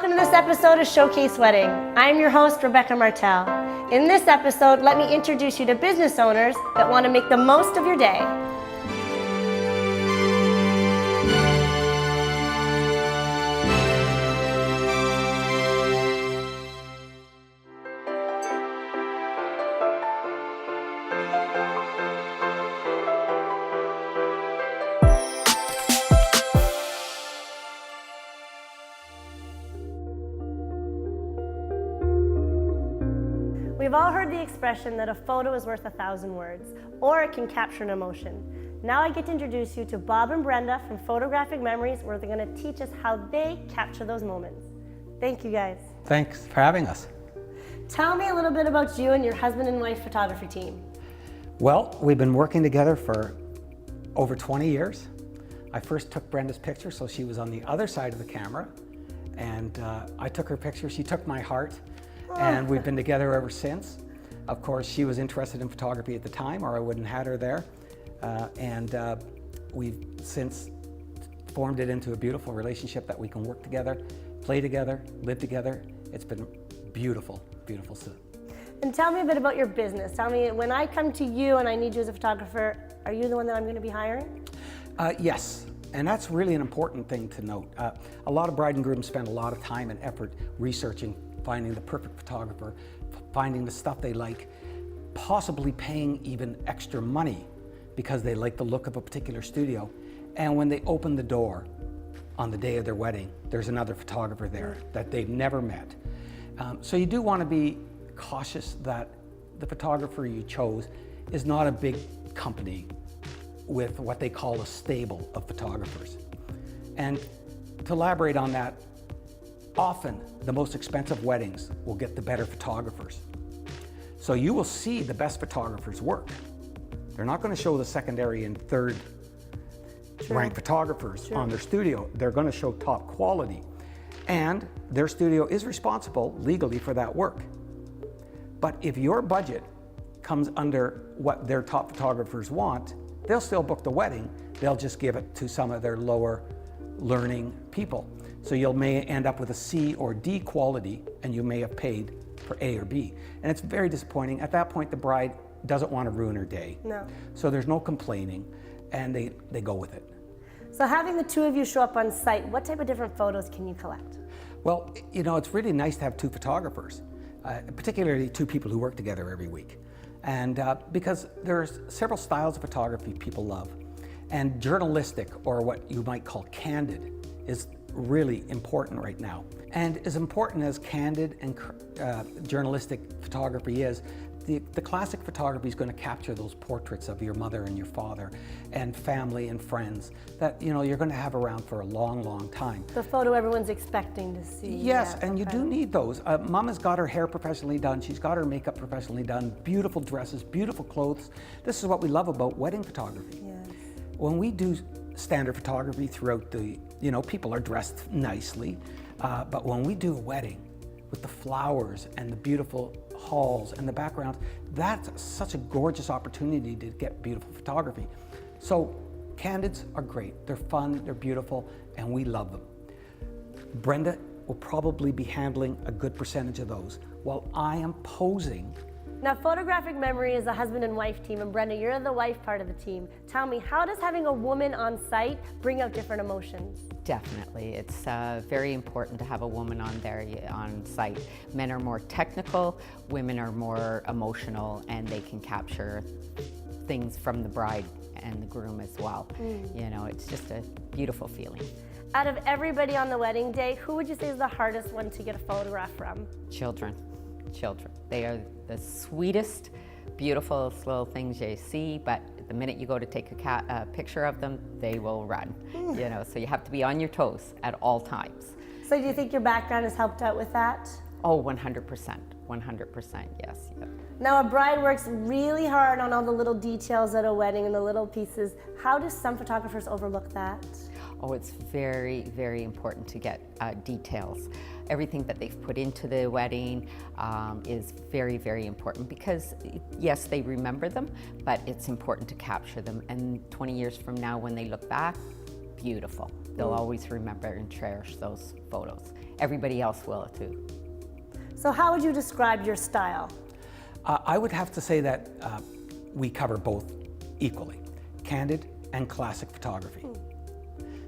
welcome to this episode of Showcase Wedding. I'm your host, Rebecca Martel. In this episode, let me introduce you to business owners that want to make the most of your day. We've all heard the expression that a photo is worth 1,000 words, or it can capture an emotion. Now I get to introduce you to Bob and Brenda from Photographic Memories, where they're going to teach us how they capture those moments. Thank you, guys. Thanks for having us. Tell me a little bit about you and your husband and wife photography team. Well, we've been working together for over 20 years. I first took Brenda's picture, so she was on the other side of the camera, and I took her picture. She took my heart. And we've been together ever since. Of course, she was interested in photography at the time, or I wouldn't have had her there. We've since formed it into a beautiful relationship that we can work together, play together, live together. It's been beautiful, beautiful. And tell me a bit about your business. Tell me, when I come to you and I need you as a photographer, are you the one that I'm going to be hiring? Yes. And that's really an important thing to note. A lot of bride and grooms spend a lot of time and effort researching, finding the perfect photographer, finding the stuff they like, possibly paying even extra money because they like the look of a particular studio. And when they open the door on the day of their wedding, there's another photographer there that they've never met. So you do want to be cautious that the photographer you chose is not a big company with what they call a stable of photographers. And to elaborate on that, often the most expensive weddings will get the better photographers. So you will see the best photographers work. They're not going to show the secondary and third ranked photographers on their studio. They're going to show top quality. And their studio is responsible legally for that work. But if your budget comes under what their top photographers want, they'll still book the wedding. They'll just give it to some of their lower learning people. So you may end up with a C or D quality, and you may have paid for A or B. And it's very disappointing. At that point, the bride doesn't want to ruin her day. No. So there's no complaining, and they go with it. So having the two of you show up on site, what type of different photos can you collect? Well, you know, it's really nice to have two photographers, particularly two people who work together every week. And because there's several styles of photography people love. And journalistic, or what you might call candid, is really important right now. And as important as candid and journalistic photography is, the classic photography is going to capture those portraits of your mother and your father and family and friends that you're going to have around for a long, long time. The photo everyone's expecting to see. Yes, and you do need those. Mama's got her hair professionally done. She's got her makeup professionally done. Beautiful dresses, beautiful clothes. This is what we love about wedding photography. Yes. When we do standard photography throughout the, people are dressed nicely, but when we do a wedding with the flowers and the beautiful halls and the backgrounds, that's such a gorgeous opportunity to get beautiful photography. So candids are great. They're fun, they're beautiful, and we love them. Brenda will probably be handling a good percentage of those while I am posing. Now, Photographic Memory is a husband and wife team, and Brenda, you're the wife part of the team. Tell me, how does having a woman on site bring out different emotions? Definitely. It's very important to have a woman on site. Men are more technical, women are more emotional, and they can capture things from the bride and the groom as well. It's just a beautiful feeling. Out of everybody on the wedding day, who would you say is the hardest one to get a photograph from? Children. They are the sweetest, beautiful little things you see, but the minute you go to take a picture of them, they will run. So you have to be on your toes at all times. So do you think your background has helped out with that? Oh, 100%. 100%, yes. Yep. Now, a bride works really hard on all the little details at a wedding and the little pieces. How do some photographers overlook that? Oh, it's very, very important to get details. Everything that they've put into the wedding is very, very important because, yes, they remember them, but it's important to capture them. And 20 years from now, when they look back, beautiful. They'll always remember and cherish those photos. everybody else will too. So how would you describe your style? I would have to say that we cover both equally, candid and classic photography.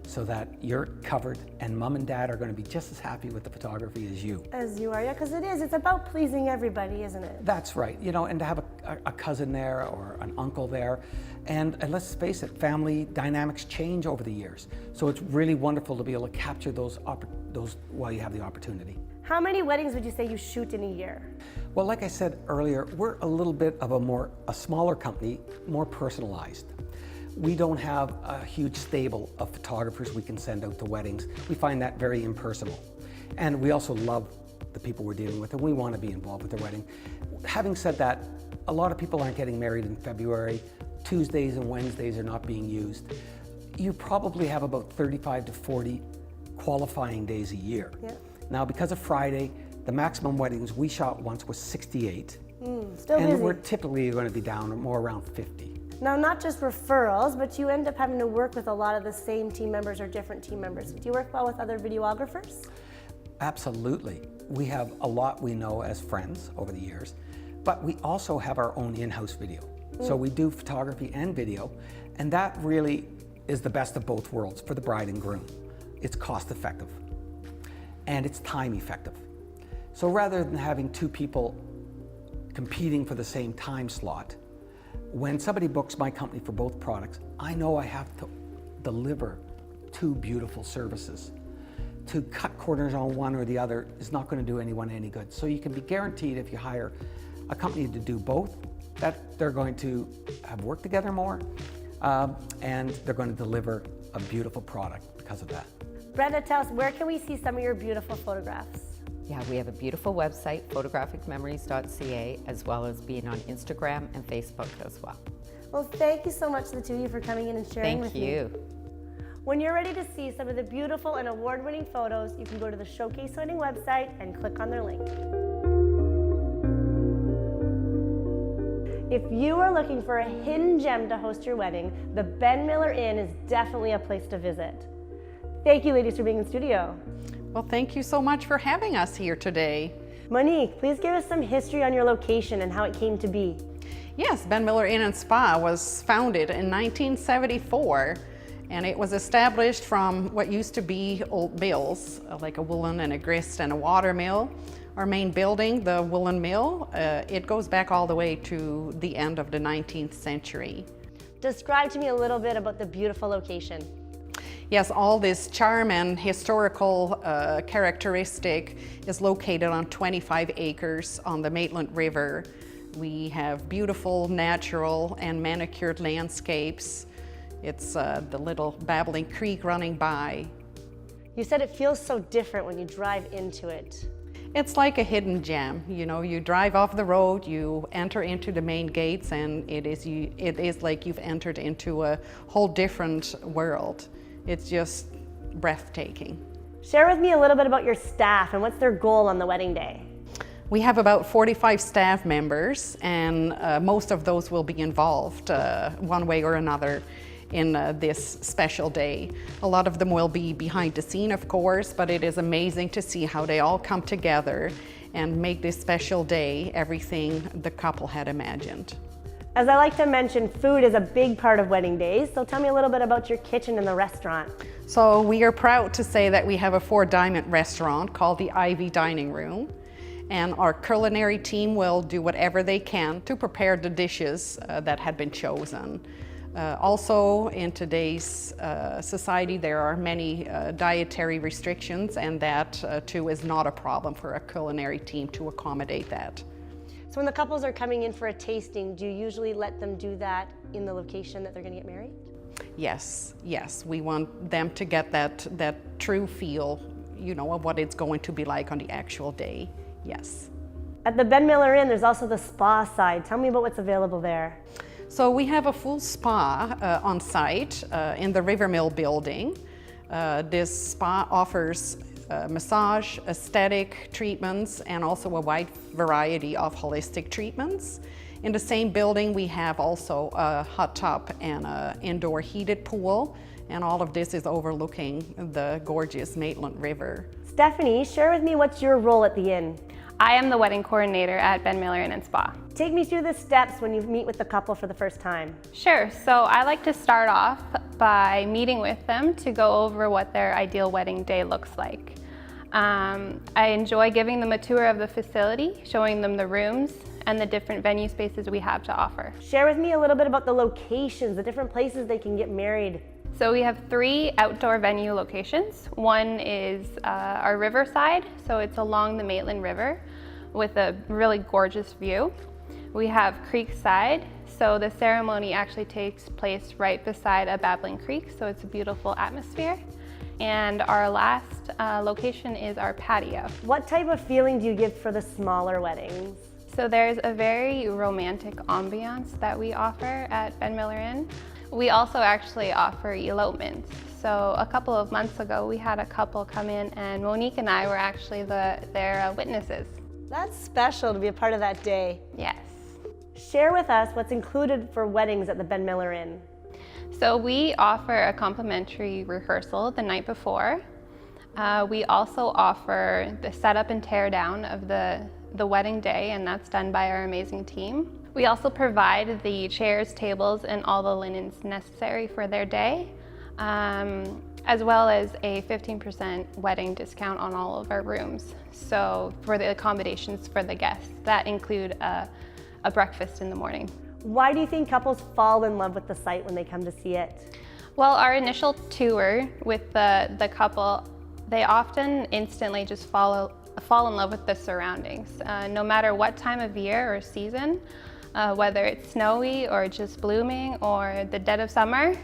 So that you're covered and mom and dad are going to be just as happy with the photography as you. As you are, yeah, because it's about pleasing everybody, isn't it? That's right, you know, and to have a cousin there or an uncle there. And let's face it, family dynamics change over the years. So it's really wonderful to be able to capture those while you have the opportunity. How many weddings would you say you shoot in a year? Well, like I said earlier, we're a little bit of a smaller company, more personalized. We don't have a huge stable of photographers we can send out to weddings. We find that very impersonal. And we also love the people we're dealing with and we want to be involved with their wedding. Having said that, a lot of people aren't getting married in February. Tuesdays and Wednesdays are not being used. You probably have about 35 to 40 qualifying days a year. Yeah. Now, because of Friday, the maximum weddings we shot once was 68. Still and busy. we're typically going to be down more around 50. Now, not just referrals, but you end up having to work with a lot of the same team members or different team members. Do you work well with other videographers? Absolutely. We have a lot we know as friends over the years, but we also have our own in-house video. So we do photography and video, and that really is the best of both worlds for the bride and groom. It's cost effective, and it's time effective. So rather than having two people competing for the same time slot, when somebody books my company for both products, I know I have to deliver two beautiful services. To cut corners on one or the other is not going to do anyone any good. So you can be guaranteed if you hire a company to do both, that they're going to have worked together more and they're going to deliver a beautiful product because of that. Brenda, tell us, where can we see some of your beautiful photographs? Yeah, we have a beautiful website, photographicmemories.ca, as well as being on Instagram and Facebook as well. Well, thank you so much, the two of you, for coming in and sharing with Thank me. you. When you're ready to see some of the beautiful and award-winning photos, you can go to the Showcase Wedding website and click on their link. If you are looking for a hidden gem to host your wedding, the Ben Miller Inn is definitely a place to visit. Thank you, ladies, for being in studio. Well, thank you so much for having us here today. Monique, please give us some history on your location and how it came to be. Yes, Ben Miller Inn and Spa was founded in 1974, and it was established from what used to be old mills, like a woolen and a grist and a water mill. Our main building, the woolen mill, it goes back all the way to the end of the 19th century. Describe to me a little bit about the beautiful location. Yes, all this charm and historical characteristic is located on 25 acres on the Maitland River. We have beautiful natural and manicured landscapes. It's the little babbling creek running by. You said it feels so different when you drive into it. It's like a hidden gem. You know, you drive off the road, you enter into the main gates, and it is like you've entered into a whole different world. It's just breathtaking. Share with me a little bit about your staff and what's their goal on the wedding day. We have about 45 staff members, and most of those will be involved one way or another in this special day. A lot of them will be behind the scene, of course, but it is amazing to see how they all come together and make this special day everything the couple had imagined. As I like to mention, food is a big part of wedding days, so tell me a little bit about your kitchen and the restaurant. So we are proud to say that we have a 4-diamond restaurant called the Ivy Dining Room, and our culinary team will do whatever they can to prepare the dishes that had been chosen. Also, in today's society, there are many dietary restrictions, and that too is not a problem for a culinary team to accommodate that. So when the couples are coming in for a tasting, do you usually let them do that in the location that they're going to get married? Yes, yes. We want them to get that true feel, you know, of what it's going to be like on the actual day. Yes. At the Ben Miller Inn, there's also the spa side. Tell me about what's available there. So we have a full spa on site in the Rivermill building. This spa offers massage, aesthetic treatments, and also a wide variety of holistic treatments. In the same building, we have also a hot tub and an indoor heated pool, and all of this is overlooking the gorgeous Maitland River. Stephanie, share with me what's your role at the inn. I am the wedding coordinator at Ben Miller Inn & Spa. Take me through the steps when you meet with the couple for the first time. Sure, so I like to start off by meeting with them to go over what their ideal wedding day looks like. I enjoy giving them a tour of the facility, showing them the rooms and the different venue spaces we have to offer. Share with me a little bit about the locations, the different places they can get married. So we have 3 outdoor venue locations. One is our riverside, so it's along the Maitland River with a really gorgeous view. We have Creekside, so the ceremony actually takes place right beside a babbling creek, so it's a beautiful atmosphere. And our last location is our patio. What type of feeling do you give for the smaller weddings? So there's a very romantic ambiance that we offer at Ben Miller Inn. We also actually offer elopements. So a couple of months ago, we had a couple come in and Monique and I were actually their witnesses. That's special to be a part of that day. Yes. Share with us what's included for weddings at the Ben Miller Inn. So we offer a complimentary rehearsal the night before. We also offer the setup and tear down of the wedding day, and that's done by our amazing team. We also provide the chairs, tables, and all the linens necessary for their day, as well as a 15% wedding discount on all of our rooms. So for the accommodations for the guests, that include a breakfast in the morning. Why do you think couples fall in love with the site when they come to see it? Well, our initial tour with the couple, they often instantly just fall in love with the surroundings. No matter what time of year or season, whether it's snowy or just blooming or the dead of summer,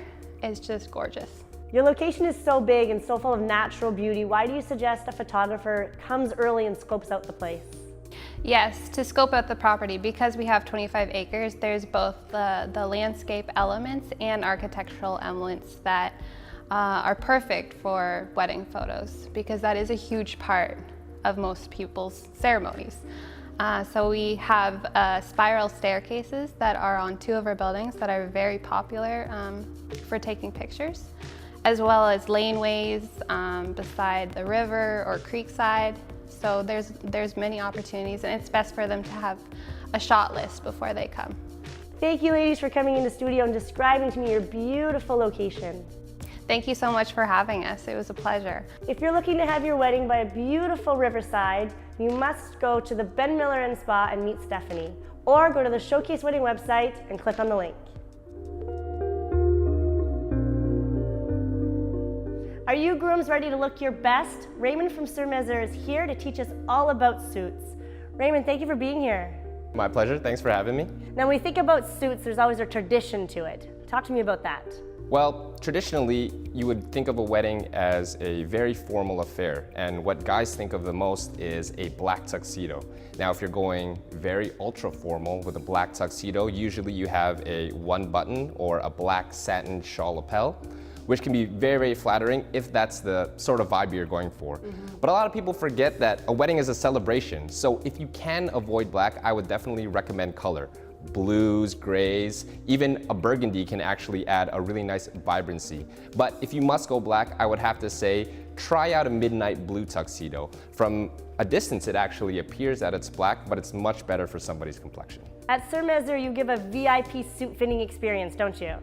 it's just gorgeous. Your location is so big and so full of natural beauty. Why do you suggest a photographer comes early and scopes out the place? Yes, to scope out the property, because we have 25 acres, there's both the landscape elements and architectural elements that are perfect for wedding photos, because that is a huge part of most people's ceremonies. So we have spiral staircases that are on 2 of our buildings that are very popular for taking pictures, as well as laneways beside the river or creekside. So there's many opportunities, and it's best for them to have a shot list before they come. Thank you, ladies, for coming in the studio and describing to me your beautiful location. Thank you so much for having us. It was a pleasure. If you're looking to have your wedding by a beautiful riverside, you must go to the Ben Miller Inn Spa and meet Stephanie, or go to the Showcase Wedding website and click on the link. Are you grooms ready to look your best? Raymond from Sur-Mesure is here to teach us all about suits. Raymond, thank you for being here. My pleasure, thanks for having me. Now, when we think about suits, there's always a tradition to it. Talk to me about that. Well, traditionally, you would think of a wedding as a very formal affair, and what guys think of the most is a black tuxedo. Now, if you're going very ultra formal with a black tuxedo, usually you have a 1-button or a black satin shawl lapel, which can be very, very flattering if that's the sort of vibe you're going for. But a lot of people forget that a wedding is a celebration, so if you can avoid black, I would definitely recommend color. Blues, grays, even a burgundy can actually add a really nice vibrancy. But if you must go black, I would have to say, try out a midnight blue tuxedo. From a distance, it actually appears that it's black, but it's much better for somebody's complexion. At Sur-Mesure, you give a VIP suit fitting experience, don't you?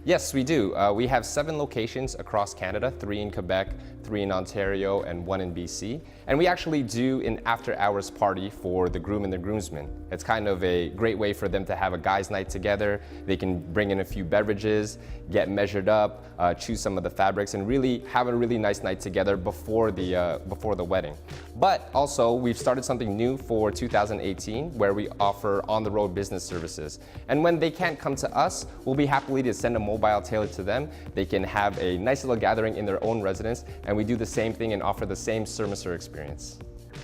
Yes, we do. We have 7 locations across Canada, 3 in Quebec, 3 in Ontario, and 1 in BC. And we actually do an after-hours party for the groom and the groomsmen. It's kind of a great way for them to have a guys' night together. They can bring in a few beverages, get measured up, choose some of the fabrics, and really have a really nice night together before the wedding. But also, we've started something new for 2018 where we offer on-the-road business services. And when they can't come to us, we'll be happy to send a mobile tailored to them. They can have a nice little gathering in their own residence, and we do the same thing and offer the same Sur-Mesure experience.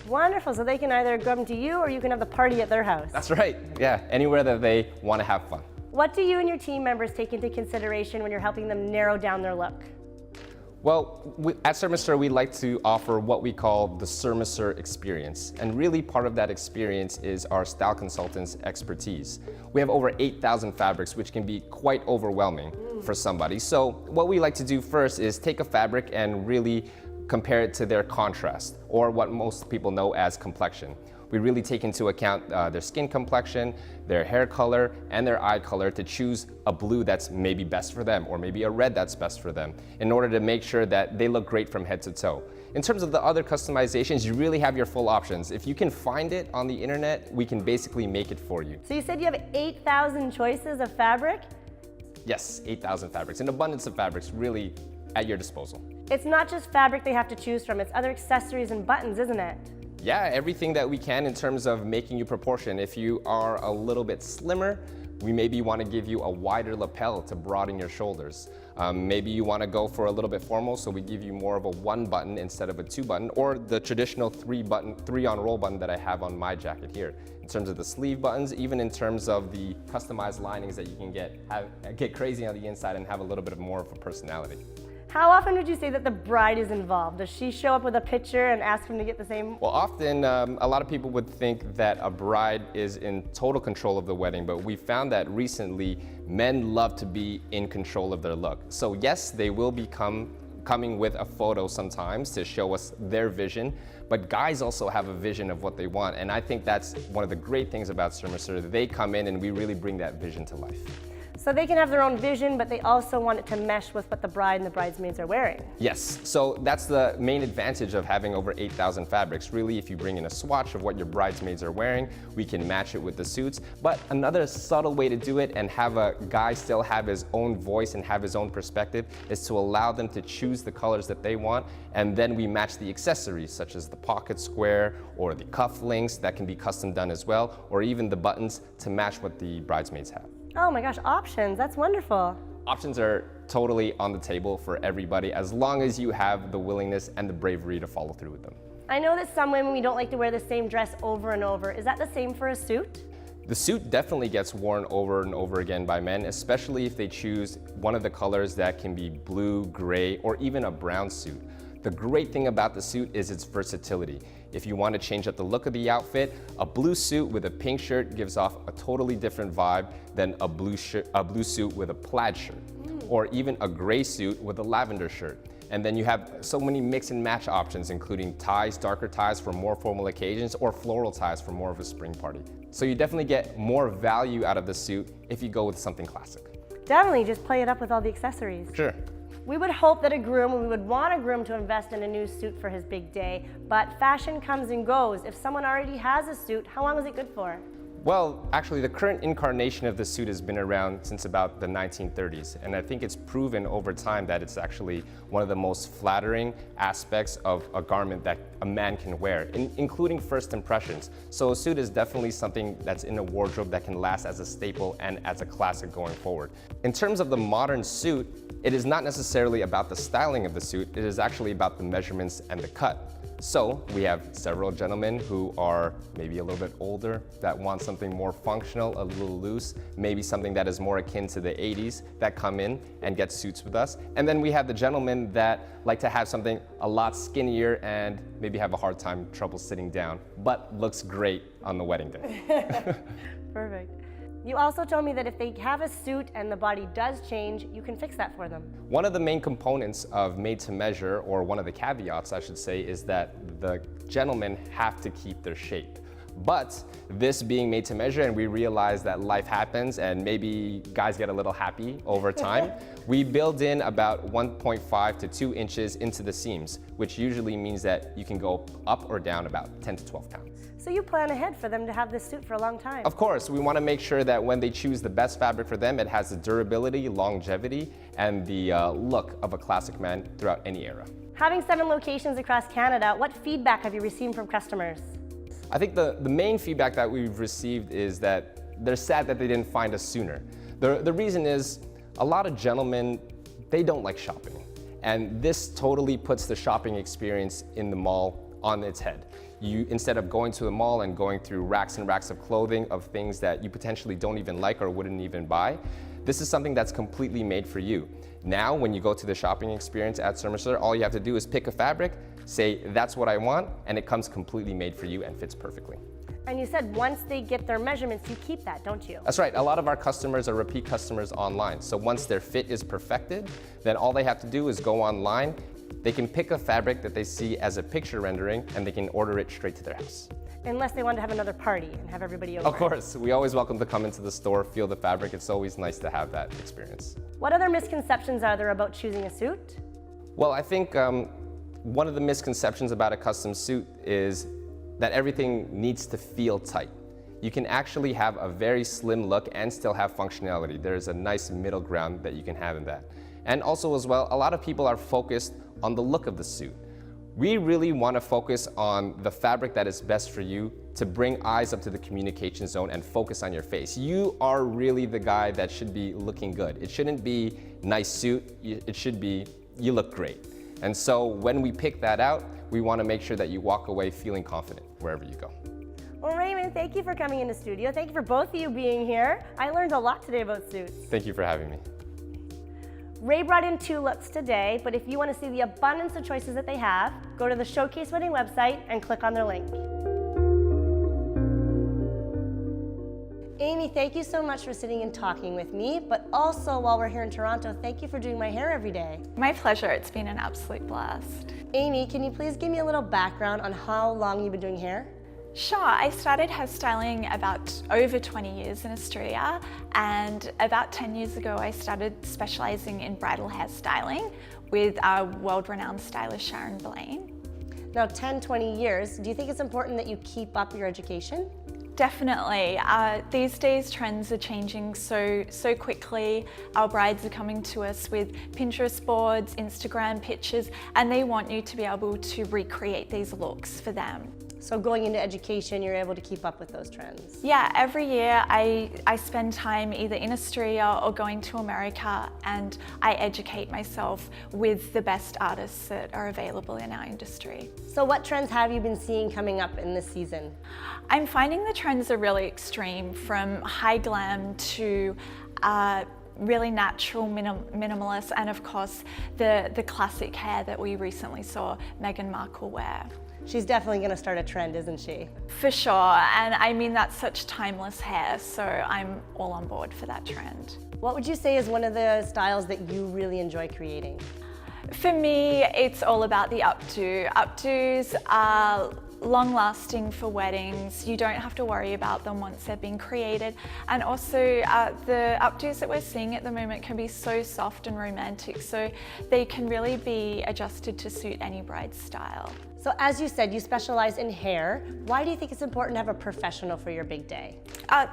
Wonderful, so they can either come to you or you can have the party at their house. That's right, yeah, anywhere that they want to have fun. What do you and your team members take into consideration when you're helping them narrow down their look? Well, at Sur-Mesure, we like to offer what we call the Sur-Mesure experience. And really part of that experience is our style consultants' expertise. We have over 8,000 fabrics, which can be quite overwhelming for somebody. So what we like to do first is take a fabric and really compare it to their contrast, or what most people know as complexion. We really take into account their skin complexion, their hair color, and their eye color to choose a blue that's maybe best for them, or maybe a red that's best for them, in order to make sure that they look great from head to toe. In terms of the other customizations, you really have your full options. If you can find it on the internet, we can basically make it for you. So you said you have 8,000 choices of fabric? Yes, 8,000 fabrics, an abundance of fabrics really at your disposal. It's not just fabric they have to choose from, it's other accessories and buttons, isn't it? Yeah, everything that we can in terms of making you proportion. If you are a little bit slimmer, we maybe want to give you a wider lapel to broaden your shoulders. Maybe you want to go for a little bit formal, so we give you more of a 1 button instead of a 2 button, or the traditional 3 on roll button that I have on my jacket here. In terms of the sleeve buttons, even in terms of the customized linings that you can get crazy on the inside and have a little bit more of a personality. How often would you say that the bride is involved? Does she show up with a picture and ask him to get the same? Well, often a lot of people would think that a bride is in total control of the wedding, but we found that recently men love to be in control of their look. So yes, they will be coming with a photo sometimes to show us their vision, but guys also have a vision of what they want, and I think that's one of the great things about Sur Mesure. They come in and we really bring that vision to life. So they can have their own vision, but they also want it to mesh with what the bride and the bridesmaids are wearing. Yes, so that's the main advantage of having over 8,000 fabrics. Really, if you bring in a swatch of what your bridesmaids are wearing, we can match it with the suits. But another subtle way to do it and have a guy still have his own voice and have his own perspective is to allow them to choose the colors that they want, and then we match the accessories such as the pocket square or the cufflinks that can be custom done as well, or even the buttons to match what the bridesmaids have. Oh my gosh, options, that's wonderful. Options are totally on the table for everybody as long as you have the willingness and the bravery to follow through with them. I know that some women, we don't like to wear the same dress over and over. Is that the same for a suit? The suit definitely gets worn over and over again by men, especially if they choose one of the colors that can be blue, gray, or even a brown suit. The great thing about the suit is its versatility. If you want to change up the look of the outfit, a blue suit with a pink shirt gives off a totally different vibe than a blue suit with a plaid shirt, or even a gray suit with a lavender shirt. And then you have so many mix and match options, including ties, darker ties for more formal occasions, or floral ties for more of a spring party. So you definitely get more value out of the suit if you go with something classic. Definitely, just play it up with all the accessories. Sure. We would hope that we would want a groom to invest in a new suit for his big day, but fashion comes and goes. If someone already has a suit, how long is it good for? Well, actually, the current incarnation of the suit has been around since about the 1930s, and I think it's proven over time that it's actually one of the most flattering aspects of a garment that a man can wear, including first impressions. So a suit is definitely something that's in a wardrobe that can last as a staple and as a classic going forward. In terms of the modern suit, it is not necessarily about the styling of the suit, it is actually about the measurements and the cut. So we have several gentlemen who are maybe a little bit older that want something more functional, a little loose, maybe something that is more akin to the 80s that come in and get suits with us. And then we have the gentlemen that like to have something a lot skinnier and maybe have a hard time trouble sitting down, but looks great on the wedding day. Perfect. You also told me that if they have a suit and the body does change, you can fix that for them. One of the main components of made to measure, or one of the caveats I should say, is that the gentlemen have to keep their shape. But this being made to measure, and we realize that life happens and maybe guys get a little happy over time, we build in about 1.5 to 2 inches into the seams, which usually means that you can go up or down about 10 to 12 pounds. So you plan ahead for them to have this suit for a long time. Of course, we want to make sure that when they choose the best fabric for them, it has the durability, longevity, and the look of a classic man throughout any era. Having 7 locations across Canada, what feedback have you received from customers? I think the main feedback that we've received is that they're sad that they didn't find us sooner. The reason is a lot of gentlemen, they don't like shopping. And this totally puts the shopping experience in the mall on its head. Instead of going to the mall and going through racks and racks of clothing of things that you potentially don't even like or wouldn't even buy, this is something that's completely made for you. Now, when you go to the shopping experience at Sur Mesure, all you have to do is pick a fabric, say, that's what I want, and it comes completely made for you and fits perfectly. And you said once they get their measurements, you keep that, don't you? That's right. A lot of our customers are repeat customers online. So once their fit is perfected, then all they have to do is go online, They can pick a fabric that they see as a picture rendering and they can order it straight to their house. Unless they want to have another party and have everybody over. Of course, we always welcome to come into the store, feel the fabric. It's always nice to have that experience. What other misconceptions are there about choosing a suit? Well, I think one of the misconceptions about a custom suit is that everything needs to feel tight. You can actually have a very slim look and still have functionality. There's a nice middle ground that you can have in that. And also as well, a lot of people are focused on the look of the suit. We really want to focus on the fabric that is best for you to bring eyes up to the communication zone and focus on your face. You are really the guy that should be looking good. It shouldn't be nice suit, it should be you look great. And so when we pick that out, we want to make sure that you walk away feeling confident wherever you go. Well, Raymond, thank you for coming in the studio. Thank you for both of you being here. I learned a lot today about suits. Thank you for having me. Ray brought in 2 looks today, but if you want to see the abundance of choices that they have, go to the Showcase Wedding website and click on their link. Amy, thank you so much for sitting and talking with me, but also while we're here in Toronto, thank you for doing my hair every day. My pleasure. It's been an absolute blast. Amy, can you please give me a little background on how long you've been doing hair? Sure, I started hairstyling about over 20 years in Australia, and about 10 years ago I started specialising in bridal hairstyling with our world-renowned stylist Sharon Blaine. Now 10, 20 years, do you think it's important that you keep up your education? Definitely. These days trends are changing so quickly. Our brides are coming to us with Pinterest boards, Instagram pictures, and they want you to be able to recreate these looks for them. So going into education, you're able to keep up with those trends? Yeah, every year I spend time either in Australia or going to America, and I educate myself with the best artists that are available in our industry. So what trends have you been seeing coming up in this season? I'm finding the trends are really extreme, from high glam to really natural, minimalist, and of course the classic hair that we recently saw Meghan Markle wear. She's definitely going to start a trend, isn't she? For sure, and I mean that's such timeless hair, so I'm all on board for that trend. What would you say is one of the styles that you really enjoy creating? For me, it's all about the updo. Updos are long-lasting for weddings. You don't have to worry about them once they've been created. And also the updos that we're seeing at the moment can be so soft and romantic, so they can really be adjusted to suit any bride's style. So as you said, you specialize in hair. Why do you think it's important to have a professional for your big day?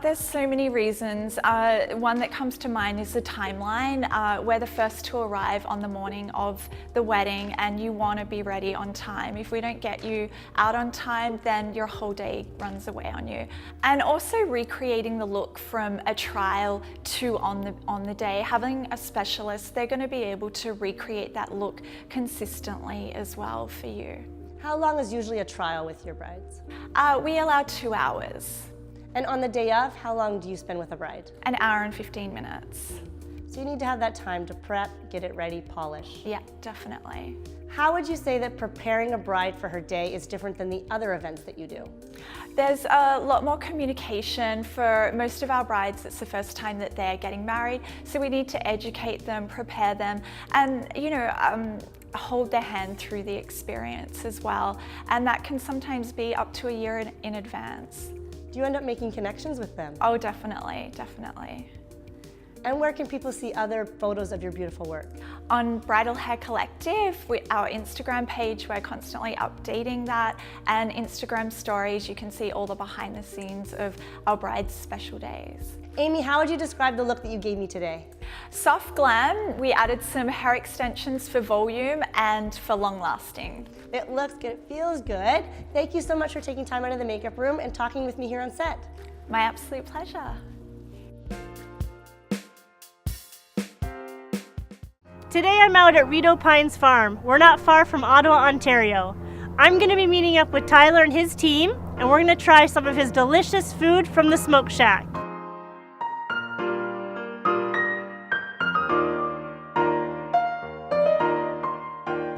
There's so many reasons. One that comes to mind is the timeline. We're the first to arrive on the morning of the wedding, and you want to be ready on time. If we don't get you out on time, then your whole day runs away on you. And also recreating the look from a trial to on the day. Having a specialist, they're going to be able to recreate that look consistently as well for you. How long is usually a trial with your brides? We allow 2 hours. And on the day of, how long do you spend with a bride? An hour and 15 minutes. So you need to have that time to prep, get it ready, polish. Yeah, definitely. How would you say that preparing a bride for her day is different than the other events that you do? There's a lot more communication. For most of our brides, it's the first time that they're getting married, so we need to educate them, prepare them, and hold their hand through the experience as well. And that can sometimes be up to a year in advance. Do you end up making connections with them? Oh, definitely, definitely. And where can people see other photos of your beautiful work? On Bridal Hair Collective, our Instagram page, we're constantly updating that, and Instagram stories, you can see all the behind the scenes of our brides' special days. Amy, how would you describe the look that you gave me today? Soft glam. We added some hair extensions for volume and for long lasting. It looks good, it feels good. Thank you so much for taking time out of the makeup room and talking with me here on set. My absolute pleasure. Today I'm out at Rideau Pines Farm. We're not far from Ottawa, Ontario. I'm going to be meeting up with Tyler and his team, and we're going to try some of his delicious food from the Smoke Shack.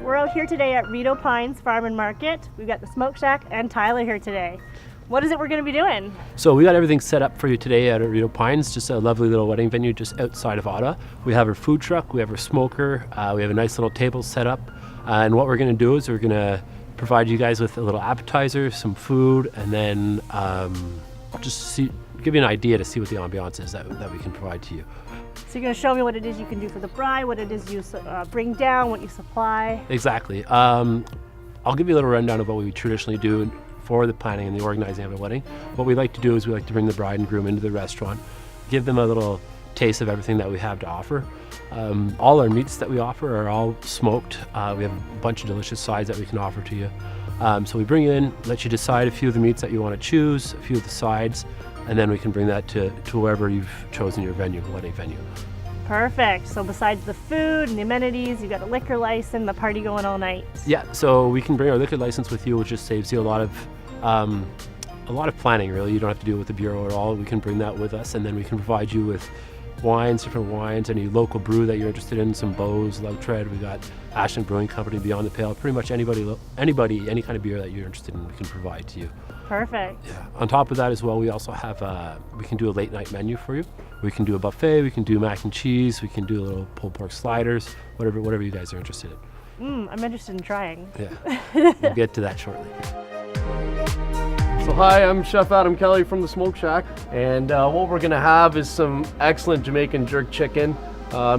We're out here today at Rideau Pines Farm and Market. We've got the Smoke Shack and Tyler here today. What is it we're going to be doing? So we got everything set up for you today at Rideau Pines, just a lovely little wedding venue just outside of Ottawa. We have our food truck, we have our smoker, we have a nice little table set up. And what we're going to do is we're going to provide you guys with a little appetizer, some food, and then give you an idea to see what the ambiance is that we can provide to you. So you're going to show me what it is you can do for the bride, what it is you bring down, what you supply. Exactly. I'll give you a little rundown of what we traditionally do for the planning and the organizing of a wedding. What we like to do is we like to bring the bride and groom into the restaurant, give them a little taste of everything that we have to offer. All our meats that we offer are all smoked. We have a bunch of delicious sides that we can offer to you. So we bring you in, let you decide a few of the meats that you want to choose, a few of the sides, and then we can bring that to wherever you've chosen your venue, wedding venue. Perfect. So besides the food and the amenities, you got a liquor license, the party going all night. Yeah, so we can bring our liquor license with you, which just saves you a lot of planning, really. You don't have to deal with the bureau at all. We can bring that with us, and then we can provide you with wines, different wines, any local brew that you're interested in, some Bose, Loutred. We got Ashland Brewing Company, Beyond the Pale. Pretty much anybody, any kind of beer that you're interested in, we can provide to you. Perfect. Yeah. On top of that as well, we also have we can do a late night menu for you. We can do a buffet. We can do mac and cheese. We can do a little pulled pork sliders. Whatever you guys are interested in. I'm interested in trying. Yeah, we'll get to that shortly. So hi, I'm Chef Adam Kelly from the Smoke Shack, and what we're gonna have is some excellent Jamaican jerk chicken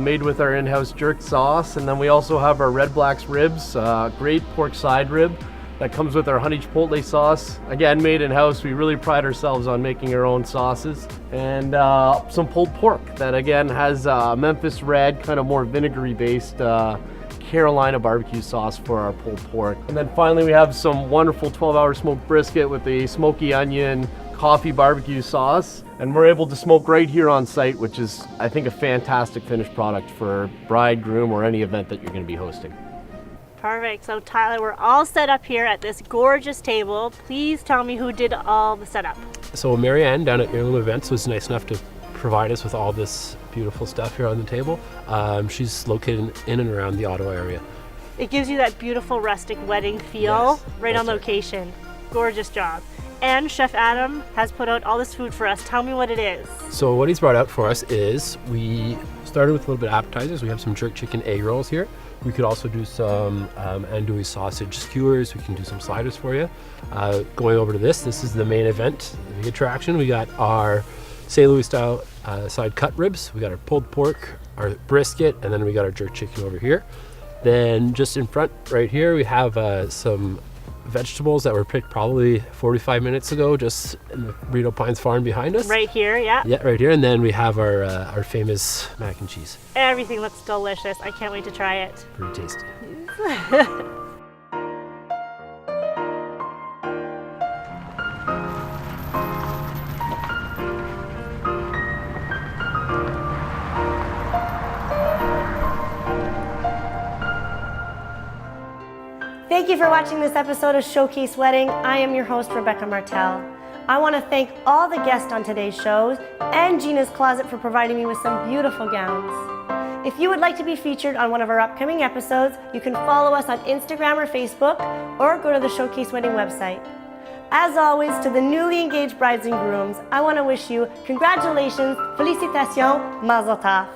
made with our in-house jerk sauce, and then we also have our Red Black's ribs, great pork side rib that comes with our honey chipotle sauce, again made in-house. We really pride ourselves on making our own sauces, and some pulled pork that again has Memphis Red, kind of more vinegary based Carolina barbecue sauce for our pulled pork. And then finally we have some wonderful 12-hour smoked brisket with a smoky onion coffee barbecue sauce, and we're able to smoke right here on site, which is I think a fantastic finished product for bride, groom, or any event that you're going to be hosting. Perfect. So Tyler, we're all set up here at this gorgeous table. Please tell me who did all the setup. So Marianne down at Heirloom Events was nice enough to provide us with all this beautiful stuff here on the table. She's located in and around the Ottawa area. It gives you that beautiful rustic wedding feel, Yes, right on that's right. location. Gorgeous job. And Chef Adam has put out all this food for us. Tell me what it is. So what he's brought out for us is we started with a little bit of appetizers. We have some jerk chicken egg rolls here. We could also do some andouille sausage skewers. We can do some sliders for you. Going over to this is the main event, the big attraction. We got our St. Louis style side cut ribs. We got our pulled pork, our brisket, and then we got our jerk chicken over here. Then just in front right here, we have some vegetables that were picked probably 45 minutes ago, just in the Rideau Pines farm behind us. Right here, yeah. Yeah, right here. And then we have our famous mac and cheese. Everything looks delicious. I can't wait to try it. Pretty tasty. Thank you for watching this episode of Showcase Wedding. I am your host, Rebecca Martel. I want to thank all the guests on today's shows and Gina's Closet for providing me with some beautiful gowns. If you would like to be featured on one of our upcoming episodes, you can follow us on Instagram or Facebook, or go to the Showcase Wedding website. As always, to the newly engaged brides and grooms, I want to wish you congratulations, félicitations, mazel tov.